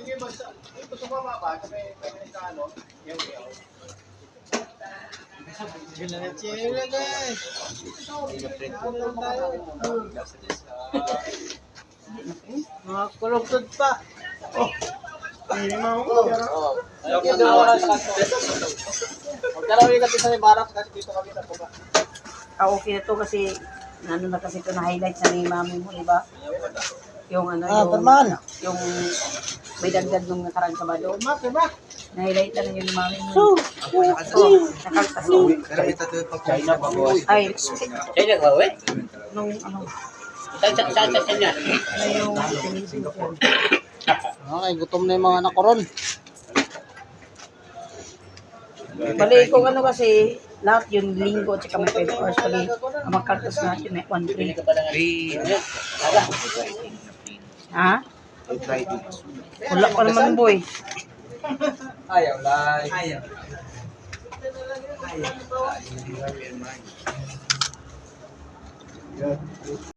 Ito sa mababa, sa may ano, yaw-yaw. Chila guys. Mga kulugtod pa. Oh. Hindi mo. Magkaroon ka sa barak kasi dito kami sa baba. Okay na to kasi ano na kasi ito na highlight sa ni mami mo, di ba? Yung ano, yung may dagdag nung nakarang Sabado. Na-highlight na yun ni mami mo. Nakaltas ko. China pa po. Ay, China ba, we? nung ano, Saan niya? na yung sinising ko. Okay, gutom na yung mga anak ko ron. Bali kung ano kasi, lahat yung linggo at saka may 5 hours pali. Ang magkartos natin may 1-3. Ha? Wala pa naman boy. Ayaw lang. Ayaw.